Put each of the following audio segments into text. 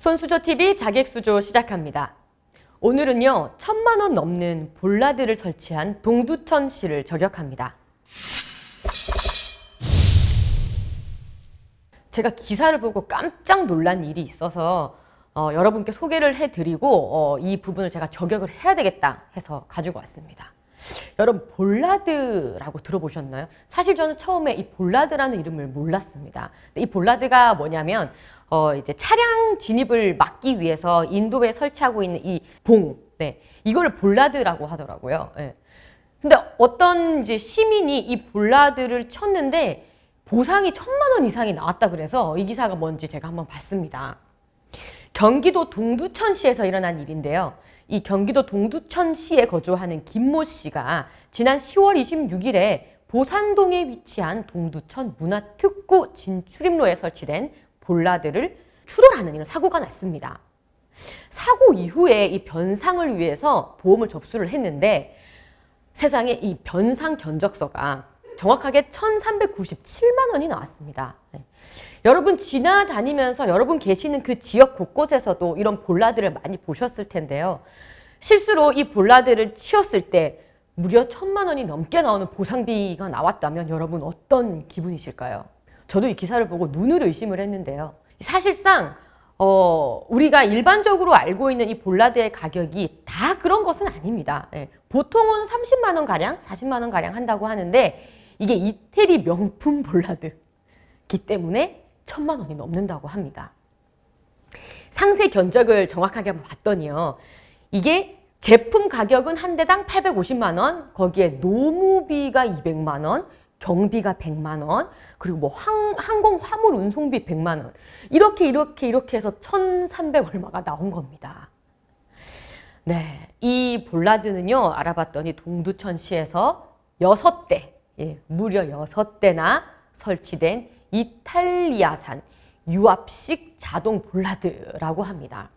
손수조TV 자객수조 시작합니다. 오늘은요 1000만 원 넘는 볼라드를 설치한 동두천 씨를 저격합니다. 제가 기사를 보고 깜짝 놀란 일이 있어서 여러분께 소개를 해드리고 이 부분을 제가 저격을 해야 되겠다 해서 가지고 왔습니다. 여러분 볼라드라고 들어보셨나요? 사실 저는 처음에 이 볼라드라는 이름을 몰랐습니다. 이 볼라드가 뭐냐면 이제 차량 진입을 막기 위해서 인도에 설치하고 있는 이 봉, 이걸 볼라드라고 하더라고요. 근데 어떤 이제 시민이 이 볼라드를 쳤는데 보상이 1000만 원 이상이 나왔다 그래서 이 기사가 뭔지 제가 한번 봤습니다. 경기도 동두천시에서 일어난 일인데요. 이 경기도 동두천시에 거주하는 김모 씨가 지난 10월 26일에 보산동에 위치한 동두천 문화특구 진출입로에 설치된 볼라드를 추돌하는 이런 사고가 났습니다. 사고 이후에 이 변상을 위해서 보험을 접수를 했는데 세상에 이 변상 견적서가 정확하게 1,397만 원이 나왔습니다. 여러분 지나다니면서 여러분 계시는 그 지역 곳곳에서도 이런 볼라드를 많이 보셨을 텐데요. 실수로 이 볼라드를 치웠을 때 무려 1000만 원이 넘게 나오는 보상비가 나왔다면 여러분 어떤 기분이실까요? 저도 이 기사를 보고 눈으로 의심을 했는데요. 사실상 우리가 일반적으로 알고 있는 이 볼라드의 가격이 다 그런 것은 아닙니다. 보통은 30만 원 가량, 40만 원 가량 한다고 하는데 이게 이태리 명품 볼라드이기 때문에 1000만 원이 넘는다고 합니다. 상세 견적을 정확하게 한번 봤더니요. 이게 제품 가격은 한 대당 850만 원, 거기에 노무비가 200만 원, 경비가 100만 원, 그리고 뭐 항공 화물 운송비 100만 원. 이렇게 해서 1300 얼마가 나온 겁니다. 네, 이 볼라드는요. 알아봤더니 동두천시에서 6대, 무려 6대나 설치된 이탈리아산 유압식 자동 볼라드라고 합니다.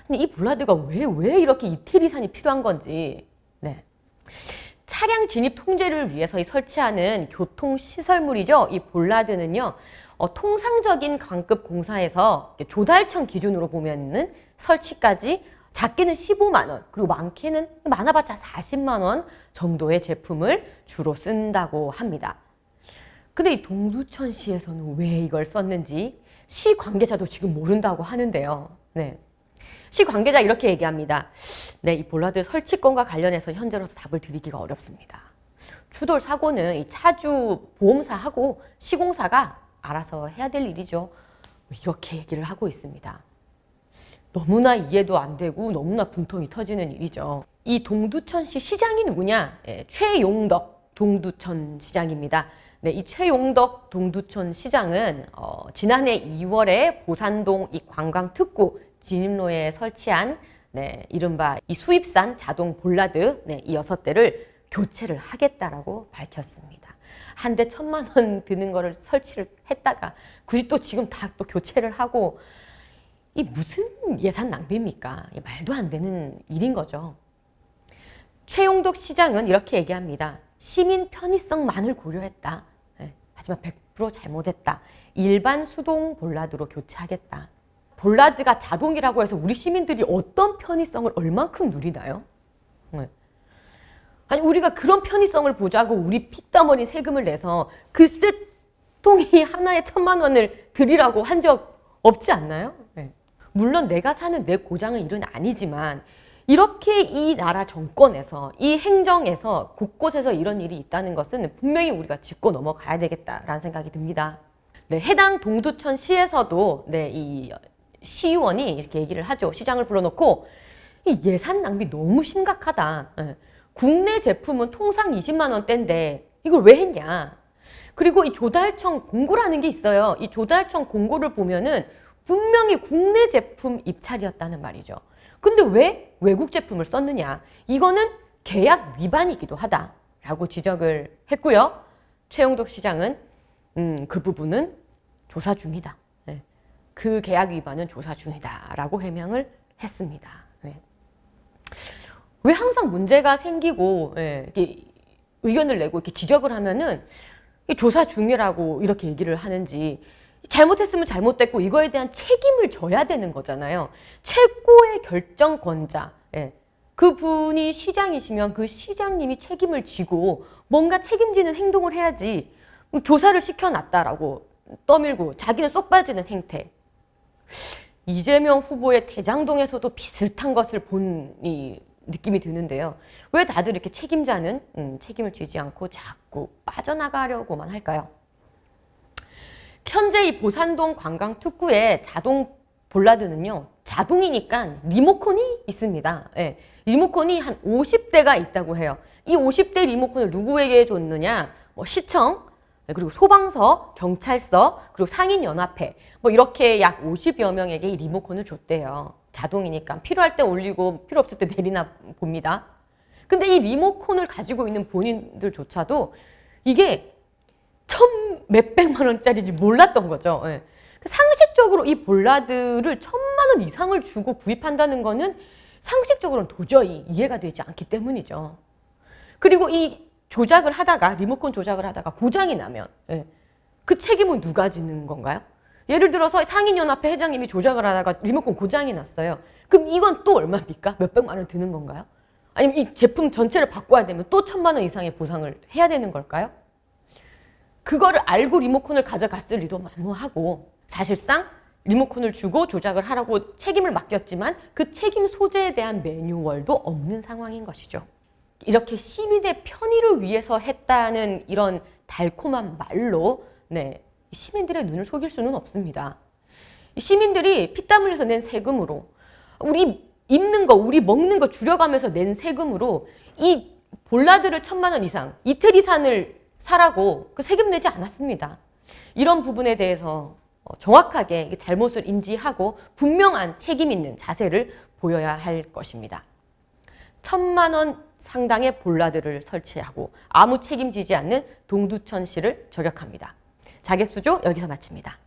근데 이 볼라드가 왜 이렇게 이태리산이 필요한 건지. 차량 진입 통제를 위해서 설치하는 교통시설물이죠. 이 볼라드는요. 통상적인 관급 공사에서 조달청 기준으로 보면은 설치까지 작게는 15만 원, 그리고 많아봤자 40만 원 정도의 제품을 주로 쓴다고 합니다. 근데 이 동두천시에서는 왜 이걸 썼는지 시 관계자도 지금 모른다고 하는데요. 시 관계자 이렇게 얘기합니다. 이 볼라드 설치건과 관련해서 현재로서 답을 드리기가 어렵습니다. 추돌 사고는 이 차주 보험사하고 시공사가 알아서 해야 될 일이죠. 이렇게 얘기를 하고 있습니다. 너무나 이해도 안 되고 너무나 분통이 터지는 일이죠. 이 동두천시 시장이 누구냐? 최용덕 동두천 시장입니다. 이 최용덕 동두천 시장은 지난해 2월에 보산동 이 관광특구 진입로에 설치한 이른바 이 수입산 자동 볼라드 이 6대를 교체를 하겠다라고 밝혔습니다. 한 대 1000만 원 드는 거를 설치를 했다가 굳이 또 지금 다 또 교체를 하고 이 무슨 예산 낭비입니까? 말도 안 되는 일인 거죠. 최용덕 시장은 이렇게 얘기합니다. 시민 편의성만을 고려했다. 하지만 100% 잘못했다. 일반 수동 볼라드로 교체하겠다. 볼라드가 자동이라고 해서 우리 시민들이 어떤 편의성을 얼만큼 누리나요? 아니 우리가 그런 편의성을 보자고 우리 핏덩어리 세금을 내서 그 쇠통이 하나에 1000만 원을 드리라고 한 적 없지 않나요? 물론 내가 사는 내 고장은 일은 아니지만 이렇게 이 나라 정권에서 이 행정에서 곳곳에서 이런 일이 있다는 것은 분명히 우리가 짚고 넘어가야 되겠다라는 생각이 듭니다. 해당 동두천시에서도 이 시의원이 이렇게 얘기를 하죠. 시장을 불러놓고 이 예산 낭비 너무 심각하다. 국내 제품은 통상 20만 원대인데 이걸 왜 했냐. 그리고 이 조달청 공고라는 게 있어요. 이 조달청 공고를 보면은 분명히 국내 제품 입찰이었다는 말이죠. 근데 왜 외국 제품을 썼느냐. 이거는 계약 위반이기도 하다라고 지적을 했고요. 최용덕 시장은 그 부분은 조사 중이다. 그 계약 위반은 조사 중이다라고 해명을 했습니다. 왜 항상 문제가 생기고 이렇게 의견을 내고 이렇게 지적을 하면은 조사 중이라고 이렇게 얘기를 하는지 잘못했으면 잘못됐고 이거에 대한 책임을 져야 되는 거잖아요. 최고의 결정권자, 예. 그분이 시장이시면 그 시장님이 책임을 지고 뭔가 책임지는 행동을 해야지. 조사를 시켜놨다라고 떠밀고 자기는 쏙 빠지는 행태. 이재명 후보의 대장동에서도 비슷한 것을 본 이 느낌이 드는데요. 왜 다들 이렇게 책임자는 책임을 지지 않고 자꾸 빠져나가려고만 할까요? 현재 이 보산동 관광특구의 자동 볼라드는요, 자동이니까 리모컨이 있습니다. 예, 리모컨이 한 50대가 있다고 해요. 이 50대 리모컨을 누구에게 줬느냐? 뭐 시청, 그리고 소방서, 경찰서, 그리고 상인연합회, 뭐 이렇게 약 50여 명에게 이 리모컨을 줬대요. 자동이니까 필요할 때 올리고 필요 없을 때 내리나 봅니다. 근데 이 리모컨을 가지고 있는 본인들조차도 이게 몇백만 원짜리인지 몰랐던 거죠. 예. 상식적으로 이 볼라드를 1,000만 원 이상을 주고 구입한다는 거는 상식적으로는 도저히 이해가 되지 않기 때문이죠. 그리고 이 조작을 하다가, 리모컨 조작을 하다가 고장이 나면, 예. 그 책임은 누가 지는 건가요? 예를 들어서 상인연합회 회장님이 조작을 하다가 리모컨 고장이 났어요. 그럼 이건 또 얼마입니까? 몇백만 원 드는 건가요? 아니면 이 제품 전체를 바꿔야 되면 또 1,000만 원 이상의 보상을 해야 되는 걸까요? 그거를 알고 리모컨을 가져갔을 리도 만무하고, 사실상 리모컨을 주고 조작을 하라고 책임을 맡겼지만 그 책임 소재에 대한 매뉴얼도 없는 상황인 것이죠. 이렇게 시민의 편의를 위해서 했다는 이런 달콤한 말로 시민들의 눈을 속일 수는 없습니다. 시민들이 피땀 흘려서 낸 세금으로, 우리 입는 거, 우리 먹는 거 줄여가면서 낸 세금으로 이 볼라드를 1,000만 원 이상, 이태리산을 사라고 그 세금 내지 않았습니다. 이런 부분에 대해서 정확하게 잘못을 인지하고 분명한 책임 있는 자세를 보여야 할 것입니다. 1,000만 원 상당의 볼라드를 설치하고 아무 책임지지 않는 동두천시를 저격합니다. 자객수조 여기서 마칩니다.